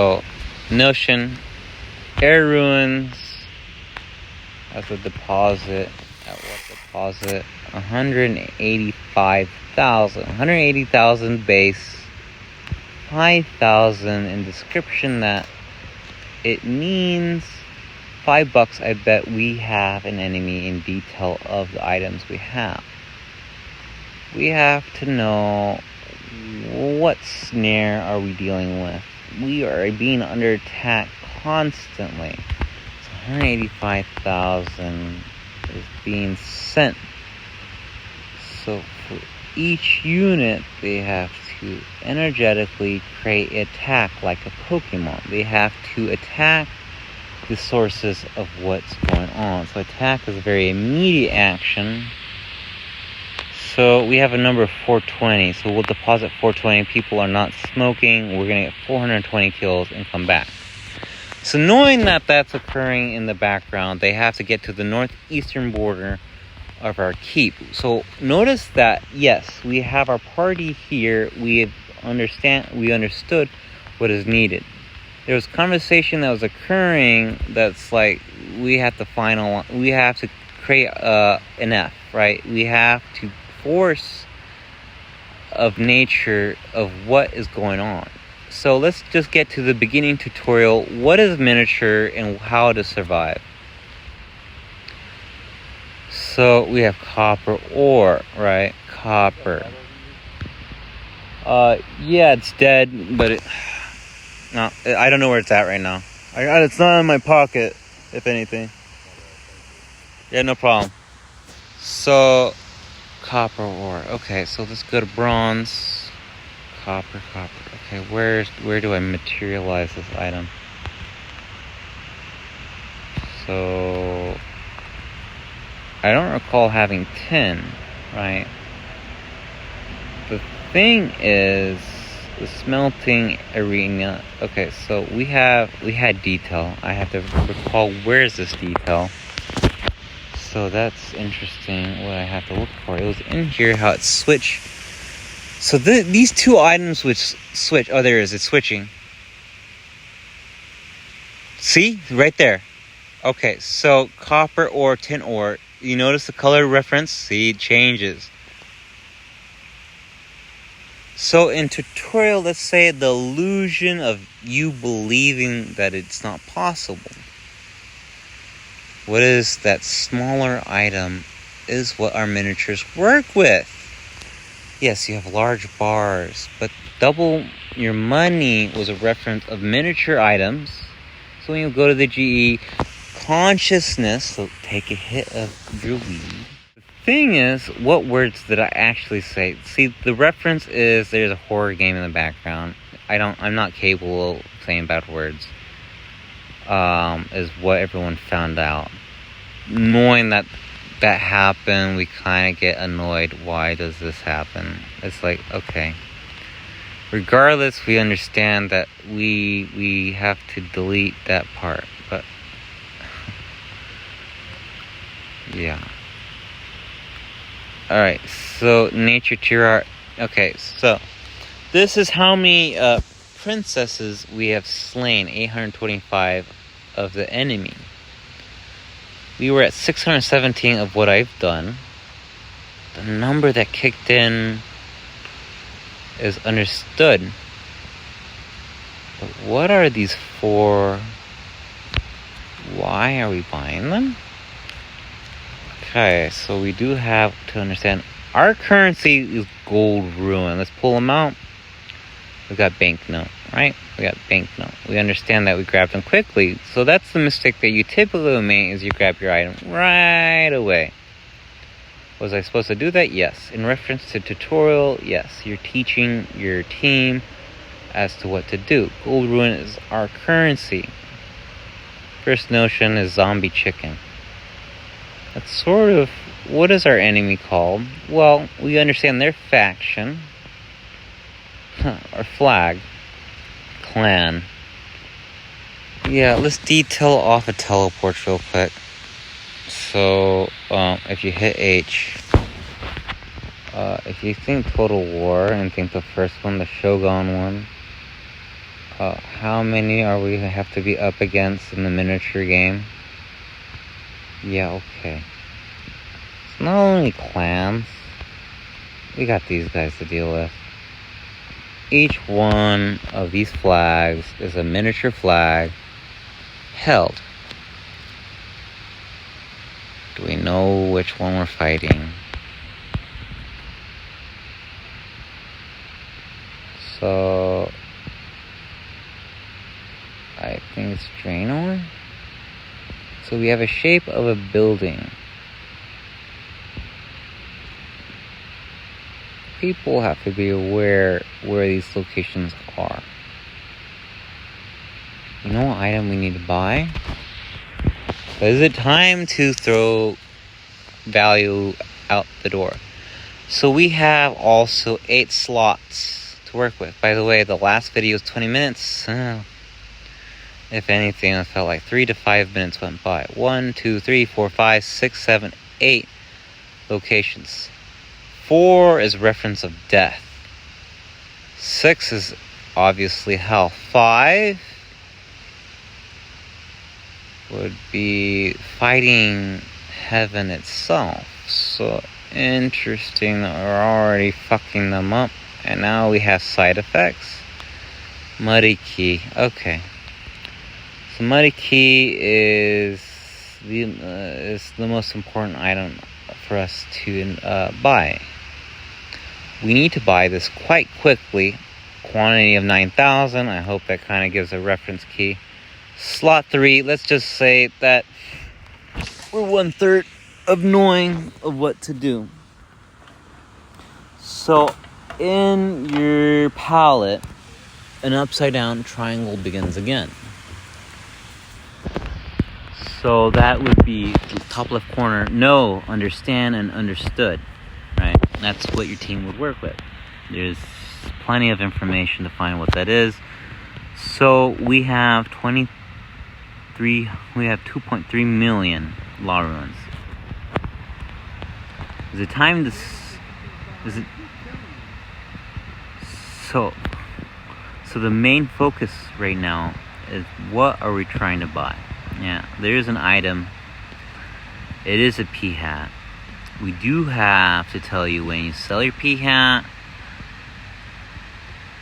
So, Notion, air ruins as a deposit. At what deposit? 185,000. 180,000 base. 5,000 in description that it means $5. I bet we have an enemy in detail of the items we have. We have to know what snare are we dealing with. We are being under attack constantly. So 185,000 is being sent. So for each unit, they have to energetically create an attack like a Pokemon. They have to attack the sources of what's going on. So attack is a very immediate action. So we have a number of 420. So we'll deposit 420. People are not smoking. We're going to get 420 kills and come back. So knowing that that's occurring in the background, they have to get to the northeastern border of our keep. So notice that, yes, we have our party here. We understood what is needed. There was conversation that was occurring that's like we have to create an F, right? We have to force of nature of what is going on. So let's just get to the beginning tutorial. What is miniature and how to survive? So we have copper ore, right? Copper. Yeah, it's dead, but no, I don't know where it's at right now. It's not in my pocket, if anything. Yeah, no problem. So, copper ore. Okay, so let's go to bronze. Copper. Okay, where do I materialize this item? So, I don't recall having tin, right? The thing is the smelting arena. Okay, so we had detail. I have to recall where is this detail. So that's interesting what I have to look for. It was in here how it switched. So these two items which switch. Oh, there it is. It's switching. See? Right there. Okay, so copper ore, tin ore. You notice the color reference? See, it changes. So in tutorial, let's say the illusion of you believing that it's not possible. What is that smaller item is what our miniatures work with. Yes, you have large bars, but double your money was a reference of miniature items. So when you go to the GE consciousness, so take a hit of your weed. The thing is, what words did I actually say? See, the reference is there's a horror game in the background. I'm not capable of saying bad words. Is what everyone found out. Knowing that happened, we kind of get annoyed. Why does this happen? It's like, okay. Regardless, we understand that we have to delete that part. But yeah. Alright, so nature tier art. Okay, so this is how many princesses we have slain. 825 of the enemy. We were at 617 of what I've done. The number that kicked in is understood. But what are these for? Why are we buying them? Okay, so we do have to understand our currency is gold ruin. Let's pull them out. We got banknote, right? We got banknote. We understand that we grabbed them quickly. So that's the mistake that you typically make is you grab your item right away. Was I supposed to do that? Yes. In reference to tutorial, yes. You're teaching your team as to what to do. Gold ruin is our currency. First notion is zombie chicken. That's sort of, what is our enemy called? Well, we understand their faction. Or flag. Clan. Yeah, let's detail off a teleport real quick. So, if you hit H, if you think Total War and think the first one, the Shogun one, How many are we have to be up against in the miniature game? Yeah, okay. It's not only clans. We got these guys to deal with. Each one of these flags is a miniature flag held. Do we know which one we're fighting? So I think it's Draenor. So we have a shape of a building. People have to be aware where these locations are. You know what item we need to buy? Is it time to throw value out the door? So we have also 8 slots to work with. By the way, the last video was 20 minutes. If anything, it felt like 3 to 5 minutes went by. 1, 2, 3, 4, 5, 6, 7, 8 locations. 4 is reference of death. 6 is obviously hell. 5 would be fighting heaven itself. So interesting that we're already fucking them up. And now we have side effects. Muddy Key. Okay. So Muddy Key is the most important item for us to buy. We need to buy this quite quickly. Quantity of 9,000. I hope that kind of gives a reference key. Slot 3. Let's just say that we're 1/3 of knowing of what to do. So in your palette, an upside down triangle begins again. So that would be top left corner. Know, understand, and understood. Right? That's what your team would work with. There's plenty of information to find what that is. So we have 2.3 million law ruins. Is it time to... Is it... So the main focus right now is what are we trying to buy? Yeah, there's an item. It is a P hat. We do have to tell you when you sell your P hat,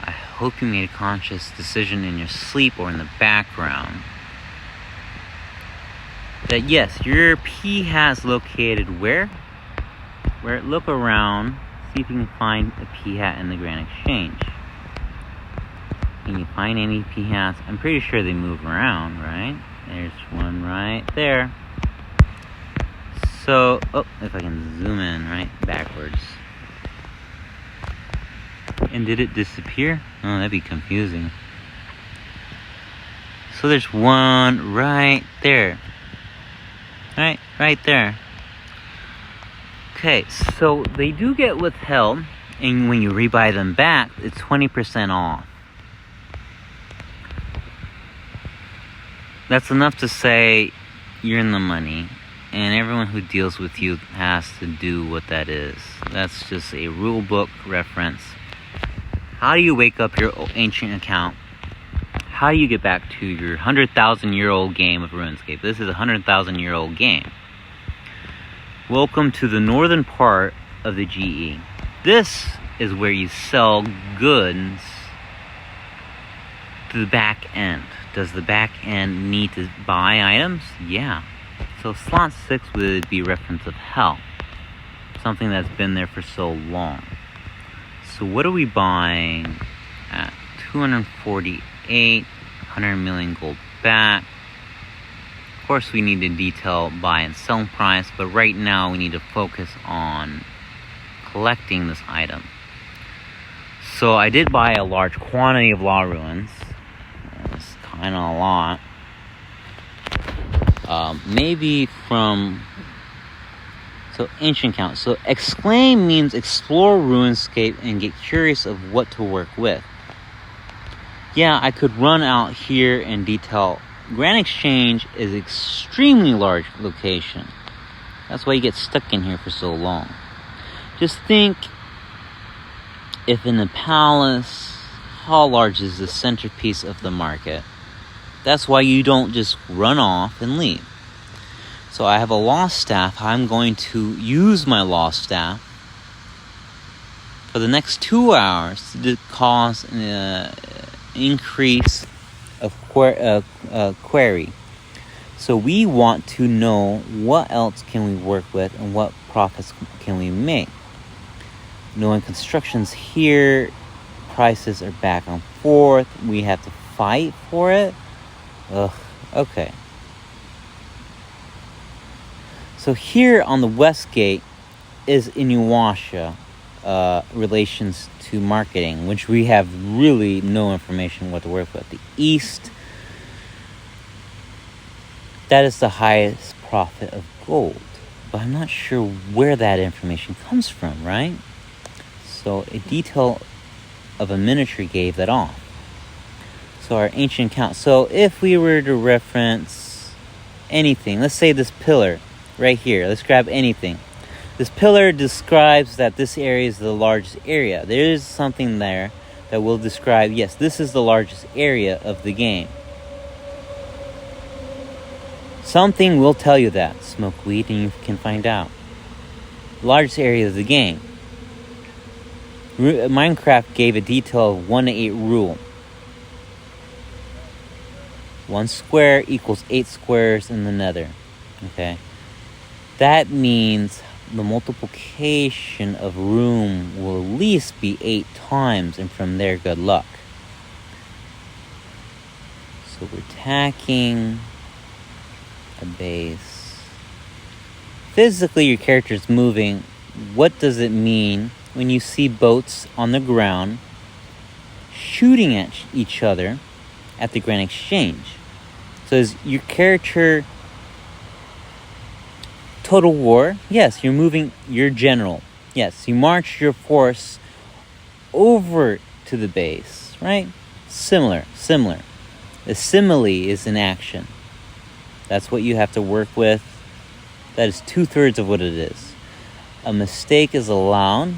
I hope you made a conscious decision in your sleep or in the background that yes, your P hat is located where? Look around, see if you can find a P hat in the Grand Exchange. Can you find any P hats? I'm pretty sure they move around, right? There's one right there. So, if I can zoom in, right, backwards. And did it disappear? Oh, that'd be confusing. So there's one right there. Right there. Okay, so they do get withheld, and when you rebuy them back, it's 20% off. That's enough to say you're in the money, and everyone who deals with you has to do what that is. That's just a rule book reference. How do you wake up your ancient account? How do you get back to your 100,000-year-old game of RuneScape? This is a 100,000-year-old game. Welcome to the northern part of the GE. This is where you sell goods to the back end. Does the back end need to buy items? Yeah. So slot 6 would be reference of hell. Something that's been there for so long. So what are we buying at 248, 100 million gold back? Of course we need to detail buy and sell price, but right now we need to focus on collecting this item. So I did buy a large quantity of law ruins. It's kind of a lot. Maybe from... So ancient count. So exclaim means explore RuneScape and get curious of what to work with. Yeah, I could run out here and detail. Grand Exchange is an extremely large location. That's why you get stuck in here for so long. Just think if in the palace how large is the centerpiece of the market. That's why you don't just run off and leave. So I have a lost staff. I'm going to use my lost staff for the next 2 hours to cause an increase of query. So we want to know what else can we work with and what profits can we make. Knowing construction's here, prices are back and forth, we have to fight for it. Okay. So here on the west gate is Inuyasha relations to marketing, which we have really no information what to work with. The east, that is the highest profit of gold, but I'm not sure where that information comes from, right? So a detail of a miniature gave that off. So our ancient count. So if we were to reference anything, let's say this pillar right here, let's grab anything. This pillar describes that this area is the largest area. There is something there that will describe, yes, this is the largest area of the game. Something will tell you that. Smoke weed and you can find out. Largest area of the game. Minecraft gave a detail of 1 to 8 rule. 1 square equals 8 squares in the nether. Okay. That means the multiplication of room will at least be 8 times, and from there, good luck. So we're tacking a base. Physically, your character is moving. What does it mean when you see boats on the ground shooting at each other at the Grand Exchange? So is your character total war? Yes, you're moving your general. Yes, you march your force over to the base, right? Similar. The simile is in action. That's what you have to work with. That is 2/3 of what it is. A mistake is allowed.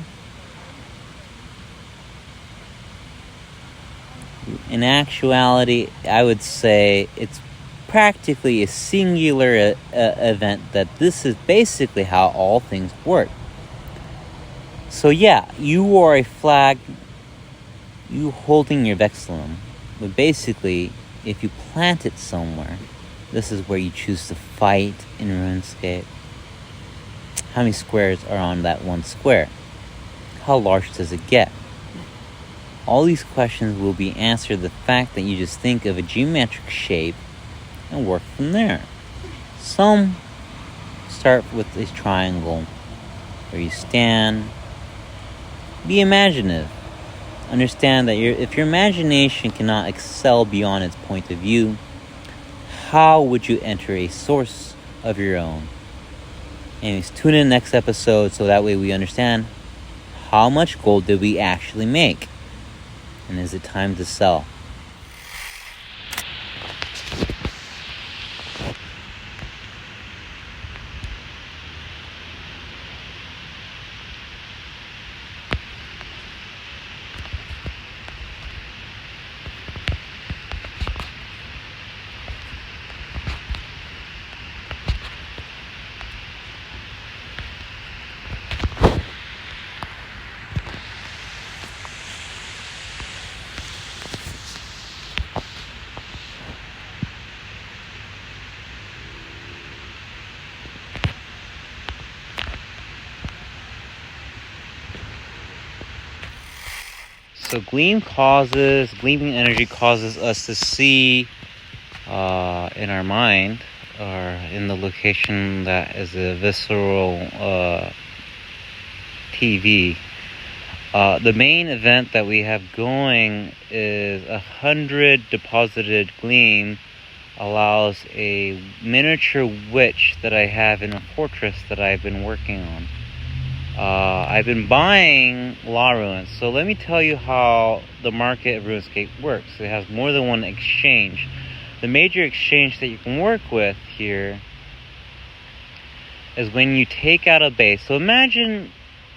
In actuality, I would say it's practically a singular event, that this is basically how all things work. So yeah, you are a flag, you holding your vexillum, but basically, if you plant it somewhere, this is where you choose to fight in RuneScape. How many squares are on that 1 square? How large does it get? All these questions will be answered the fact that you just think of a geometric shape and work from there. Some start with a triangle where you stand. Be imaginative. Understand that if your imagination cannot excel beyond its point of view, how would you enter a source of your own? Anyways, tune in next episode so that way we understand how much gold did we actually make, and is it time to sell? So gleaming energy causes us to see in our mind, or in the location that is a visceral TV. The main event that we have going is 100 deposited gleam allows a miniature witch that I have in a fortress that I've been working on. I've been buying law ruins, so let me tell you how the market of RuneScape works. It has more than one exchange. The major exchange that you can work with here is when you take out a base. So imagine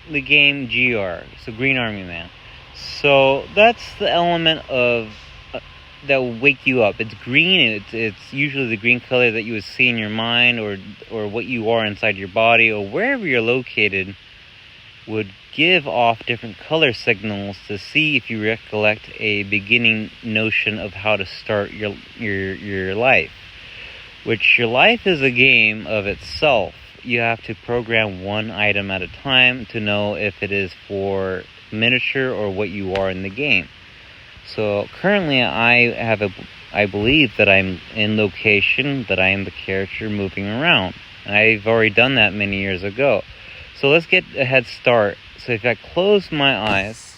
the game GR, so Green Army Man. So that's the element of that will wake you up. It's green. It's usually the green color that you would see in your mind, or what you are inside your body, or wherever you're located, would give off different color signals to see if you recollect a beginning notion of how to start your life. Which your life is a game of itself. You have to program one item at a time to know if it is for miniature or what you are in the game. So currently I believe that I'm in location, that I am the character moving around. I've already done that many years ago. So let's get a head start. So if I close my eyes,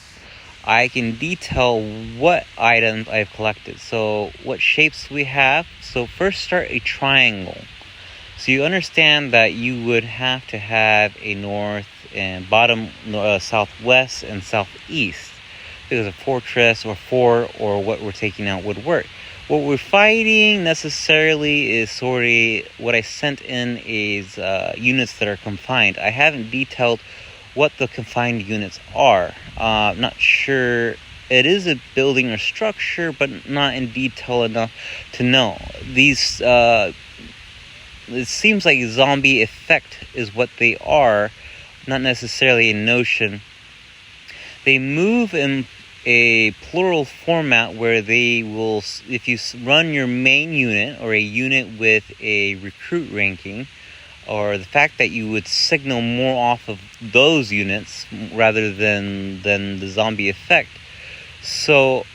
I can detail what items I've collected. So what shapes we have. So first start a triangle. So you understand that you would have to have a north and bottom, southwest and southeast, because a fortress or fort or what we're taking out would work. What we're fighting necessarily is sort of what I sent in is units that are confined. I haven't detailed what the confined units are. Not sure. It is a building or structure, but not in detail enough to know. These, it seems like zombie effect is what they are, not necessarily a notion. They move in a plural format where they will, if you run your main unit or a unit with a recruit ranking, or the fact that you would signal more off of those units rather than the zombie effect. So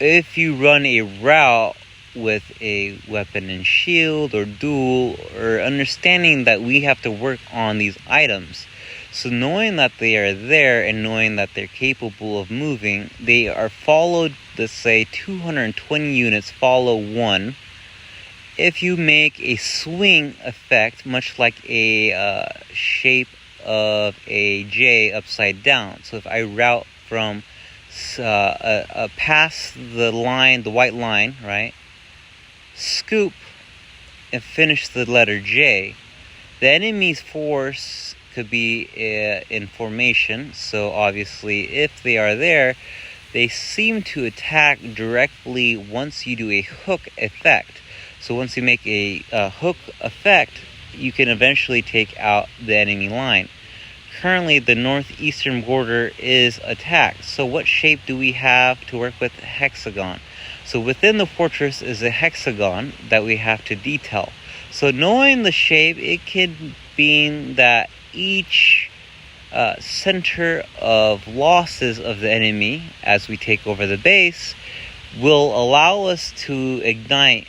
if you run a route with a weapon and shield or duel, or understanding that we have to work on these items. So knowing that they are there and knowing that they're capable of moving, they are followed, let's say 220 units follow one. If you make a swing effect, much like a shape of a J upside down. So if I route from past the line, the white line, right? Scoop and finish the letter J. The enemy's force could be in formation, so obviously if they are there, they seem to attack directly once you do a hook effect. So once you make a hook effect, you can eventually take out the enemy line. Currently, the northeastern border is attacked. So what shape do we have to work with? Hexagon. So within the fortress is a hexagon that we have to detail. So knowing the shape, it can mean that each center of losses of the enemy as we take over the base will allow us to ignite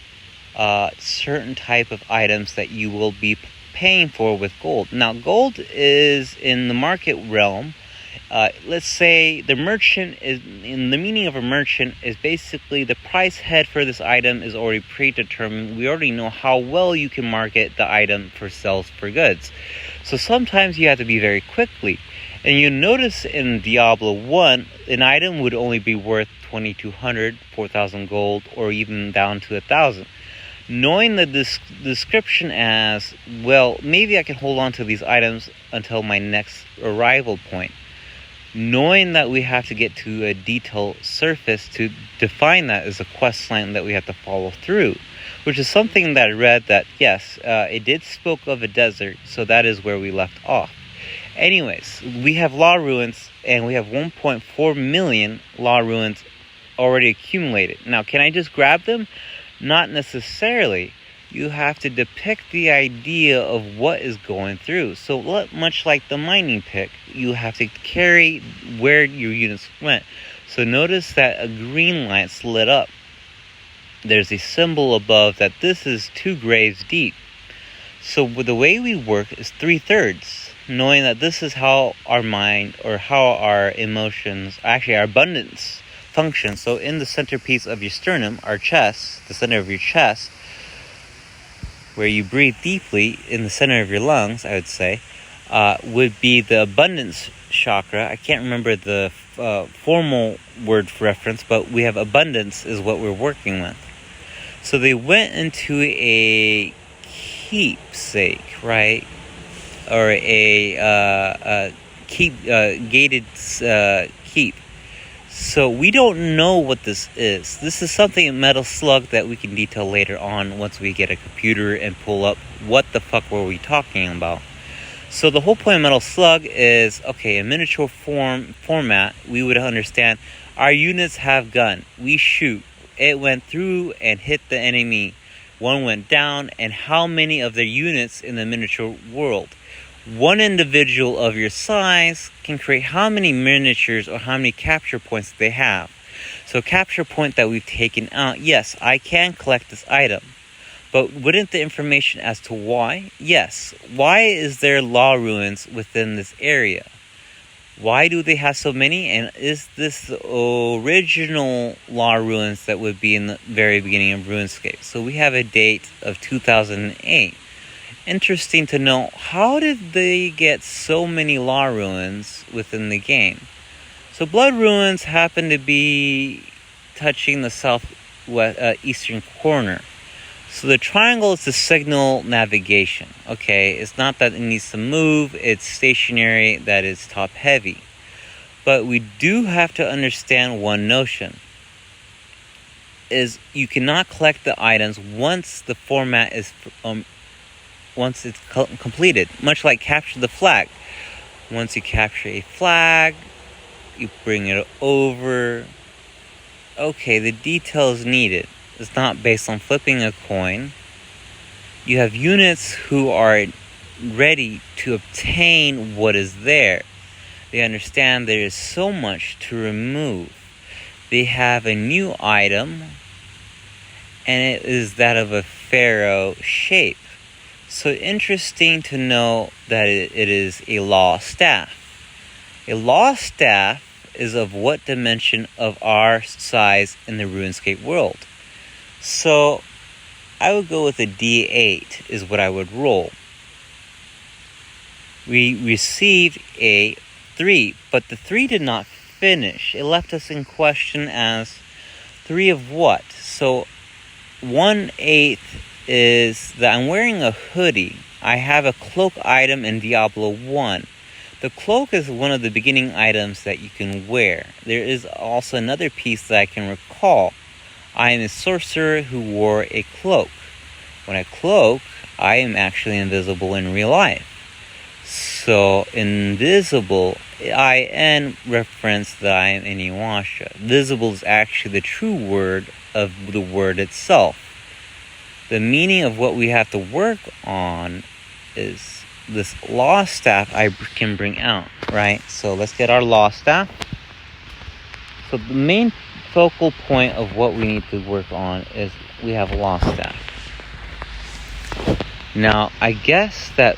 certain type of items that you will be paying for with gold. Now, gold is in the market realm. Let's say the merchant is, in the meaning of a merchant, is basically the price head for this item is already predetermined. We already know how well you can market the item for sales for goods. So sometimes you have to be very quickly. And you notice in Diablo 1, an item would only be worth 2,200, 4,000 gold, or even down to 1,000. Knowing the description as, well, maybe I can hold on to these items until my next arrival point. Knowing that we have to get to a detailed surface to define that as a quest line that we have to follow through, which is something that I read that, yes, it did spoke of a desert, so that is where we left off. Anyways, we have law ruins, and we have 1.4 million law ruins already accumulated. Now, can I just grab them? Not necessarily. You have to depict the idea of what is going through. So much like the mining pick, you have to carry where your units went. So notice that a green light lit up. There's a symbol above that this is 2 graves deep. So the way we work is 3/3, knowing that this is how our mind or how our emotions, actually our abundance functions. So in the centerpiece of your sternum, our chest, the center of your chest, where you breathe deeply in the center of your lungs, I would say, would be the abundance chakra. I can't remember the formal word for reference, but we have abundance is what we're working with. So they went into a keepsake, right? Or a gated keep. So we don't know what this is. This is something in Metal Slug that we can detail later on once we get a computer and pull up what the fuck were we talking about. So the whole point of Metal Slug is, okay, in miniature format, we would understand our units have gun. We shoot. It went through and hit the enemy. One went down, and how many of their units in the miniature world? One individual of your size can create how many miniatures or how many capture points they have. So capture point that we've taken out, yes, I can collect this item. But wouldn't the information as to why? Yes. Why is there law ruins within this area? Why do they have so many? And is this the original law ruins that would be in the very beginning of Runescape? So we have a date of 2008. Interesting to know, how did they get so many law ruins within the game? So blood ruins happen to be touching the southwest eastern corner. So the triangle is the signal navigation. Okay, it's not that it needs to move, it's stationary, that is top heavy. But we do have to understand one notion. Is you cannot collect the items once the format is once it's completed. Much like capture the flag. Once you capture a flag, you bring it over. Okay, the details needed. It's not based on flipping a coin. You have units who are ready to obtain what is there. They understand there is so much to remove. They have a new item, and it is that of a pharaoh shape. So interesting to know that it is a law staff. A law staff is of what dimension of our size in the RuneScape world? So I would go with a D8 is what I would roll. We received a 3, but the 3 did not finish. It left us in question as 3 of what? So 1/8 is that I'm wearing a hoodie. I have a cloak item in Diablo 1. The cloak is one of the beginning items that you can wear. There is also another piece that I can recall. I am a sorcerer who wore a cloak. When I cloak, I am actually invisible in real life. So, invisible, I-N reference that I am in Iwasha. Visible is actually the true word of the word itself. The meaning of what we have to work on is this law staff I can bring out, right? So let's get our law staff. So the main focal point of what we need to work on is we have law staff. Now, I guess that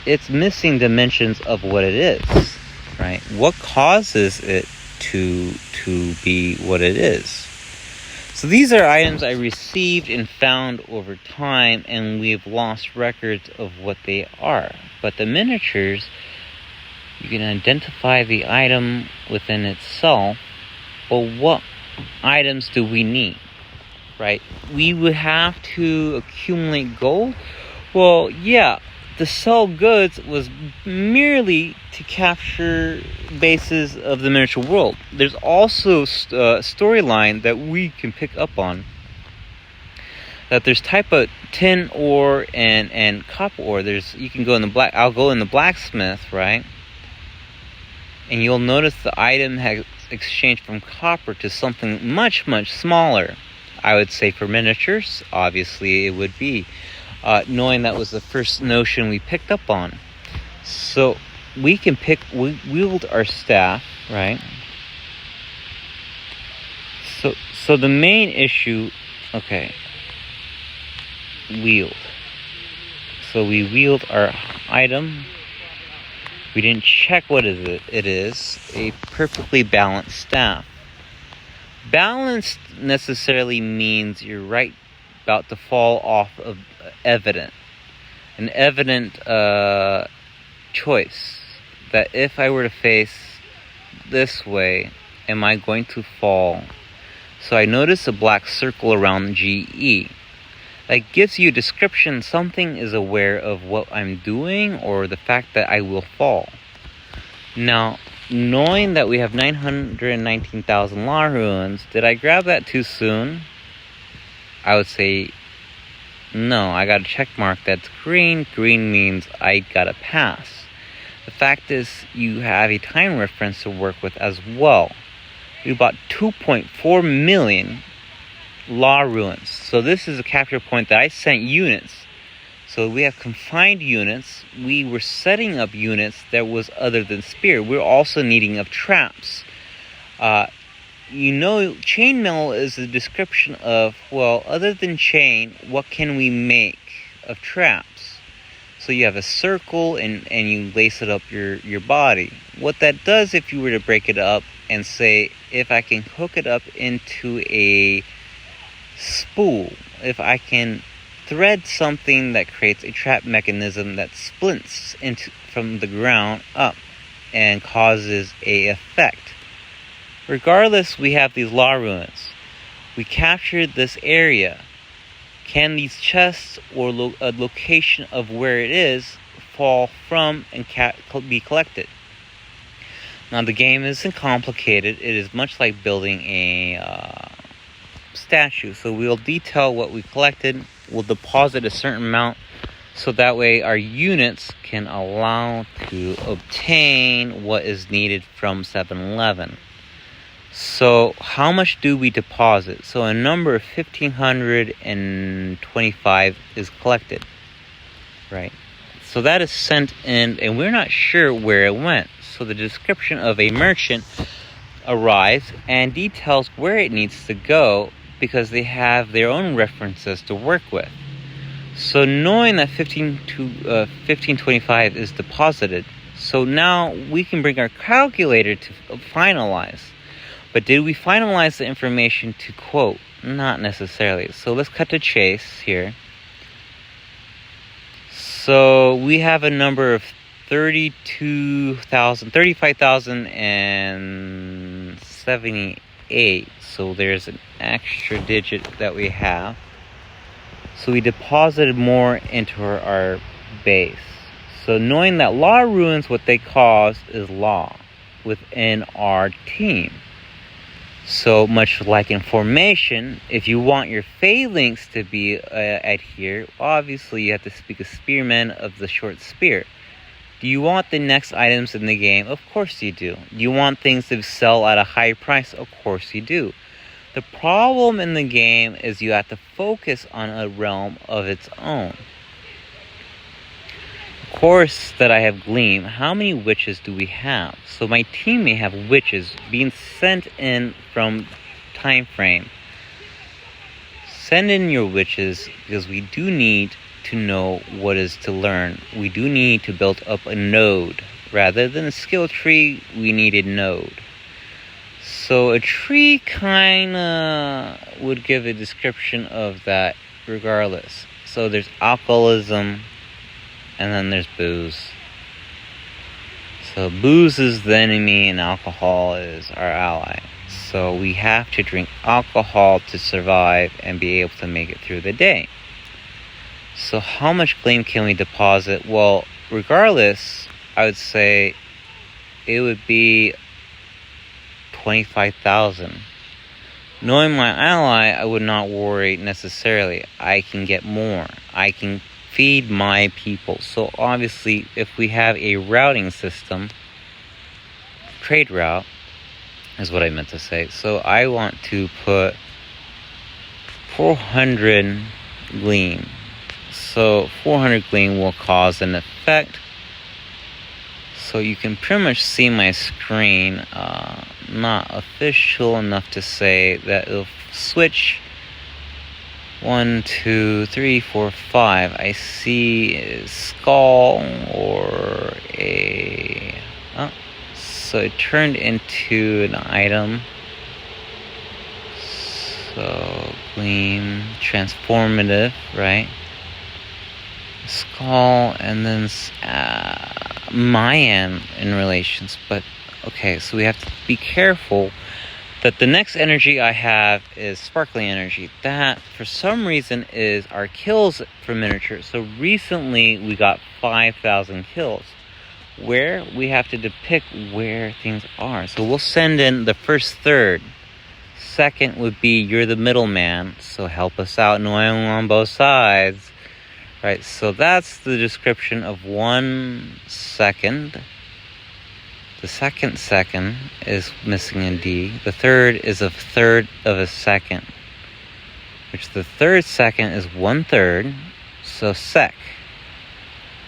it's missing dimensions of what it is, right? What causes it to be what it is? So these are items I received and found over time, and we've lost records of what they are. But the miniatures, you can identify the item within itself. Well, what items do we need, right? We would have to accumulate gold. Well, yeah, to sell goods was merely to capture bases of the miniature world. There's also a storyline that we can pick up on. That there's type of tin ore and copper ore. You can go in the I'll go in the blacksmith, right? And you'll notice the item has exchanged from copper to something much, much smaller. I would say for miniatures, obviously it would be. Knowing that was the first notion we picked up on. So we can wield our staff, right? So the main issue, okay, wield. So we wield our item. We didn't check what is it. It is a perfectly balanced staff. Balanced necessarily means you're right about to fall off of an evident choice. That if I were to face this way, am I going to fall? So I notice a black circle around GE. That gives you a description. Something is aware of what I'm doing or the fact that I will fall. Now, knowing that we have 919,000 law ruins, did I grab that too soon? I would say no. I got a check mark that's green. Green means I got a pass. The fact is, you have a time reference to work with as well. We bought 2.4 million law ruins. So this is a capture point that I sent units. So we have confined units. We were setting up units that was other than spear. We're also needing of traps. Chainmail is a description of, well, other than chain, what can we make of traps? So you have a circle and you lace it up your body. What that does, if you were to break it up and say, if I can hook it up into a spool, if I can thread something that creates a trap mechanism that splints from the ground up and causes a effect. Regardless, we have these law ruins. We captured this area. Can these chests or a location of where it is fall from and be collected? Now, the game isn't complicated. It is much like building a statue. So we'll detail what we collected. We'll deposit a certain amount so that way our units can allow to obtain what is needed from 7-Eleven. So how much do we deposit? So a number of 1,525 is collected, right? So that is sent in, and we're not sure where it went. So the description of a merchant arrives and details where it needs to go because they have their own references to work with. So knowing that 1,525 is deposited, so now we can bring our calculator to finalize. But did we finalize the information to quote? Not necessarily. So let's cut to chase here. So we have a number of 35,078. So there's an extra digit that we have. So we deposited more into our base. So knowing that law ruins, what they cause is law within our team. So much like in formation, if you want your phalanx to be adhere, obviously you have to speak a spearman of the short spear. Do you want the next items in the game? Of course you do. Do you want things to sell at a high price? Of course you do. The problem in the game is you have to focus on a realm of its own. Of course that I have Gleam. How many witches do we have? So my team may have witches being sent in from time frame. Send in your witches because we do need to know what is to learn. We do need to build up a node. Rather than a skill tree, we need a node. So a tree kinda would give a description of that regardless. So there's alcoholism, and then there's booze. So booze is the enemy and alcohol is our ally. So we have to drink alcohol to survive and be able to make it through the day. So how much Gleam can we deposit? Well, regardless, I would say it would be 25,000. Knowing my ally, I would not worry necessarily. I can get more. I can feed my people. So obviously, if we have a routing system, trade route is what I meant to say. So I want to put 400 Gleam. So 400 Gleam will cause an effect. So you can pretty much see my screen, not official enough to say that it'll switch 1, 2, 3, 4, 5. I see a skull or a... Oh, so it turned into an item. So Gleam, transformative, right? Skull, and then Mayan in relations, but okay, so we have to be careful that the next energy I have is sparkling energy. That for some reason is our kills for miniature. So recently we got 5,000 kills. where we have to depict where things are. So we'll send in the first third. Second would be you're the middleman, so help us out knowing on both sides. Right, so that's the description of 1 second. The second is missing a D. The third is a third of a second, which the third second is 1/3, so sec.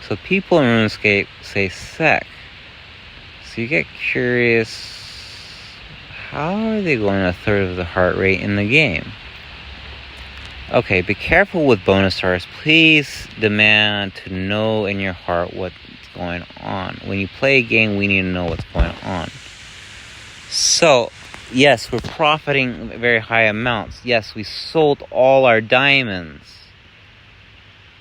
So people in RuneScape say sec. So you get curious, how are they going 1/3 of the heart rate in the game? Okay, be careful with bonus stars. Please demand to know in your heart what's going on. When you play a game, we need to know what's going on. So, yes, we're profiting very high amounts. Yes, we sold all our diamonds.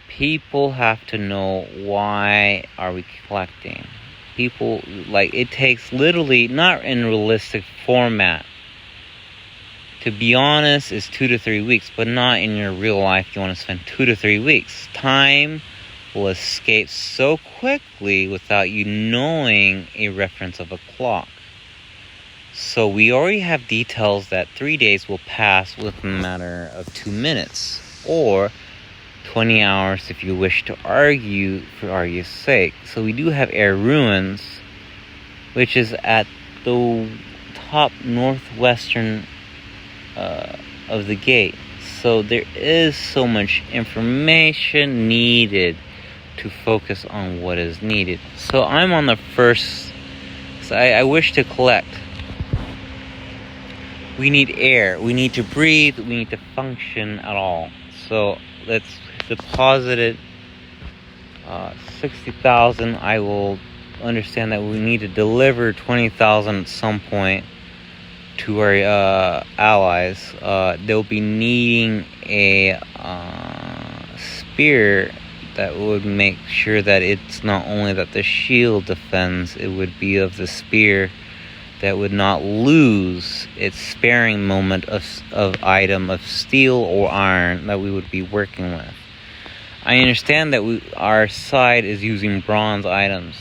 People have to know, why are we collecting? People, like, it takes literally, not in realistic format. To be honest, is 2 to 3 weeks, but not in your real life. You want to spend 2 to 3 weeks. Time will escape so quickly without you knowing a reference of a clock. So we already have details that 3 days will pass within a matter of 2 minutes, or 20 hours if you wish to argue for argument's sake. So we do have Air Ruins, which is at the top northwestern of the gate. So there is so much information needed to focus on what is needed. So I'm on the first. So I wish to collect. We need air. We need to breathe. We need to function at all. So let's deposit it. 60,000. I will understand that we need to deliver 20,000 at some point to our allies. They'll be needing a spear that would make sure that it's not only that the shield defends, it would be of the spear that would not lose its sparing moment of item of steel or iron that we would be working with. I understand that our side is using bronze items.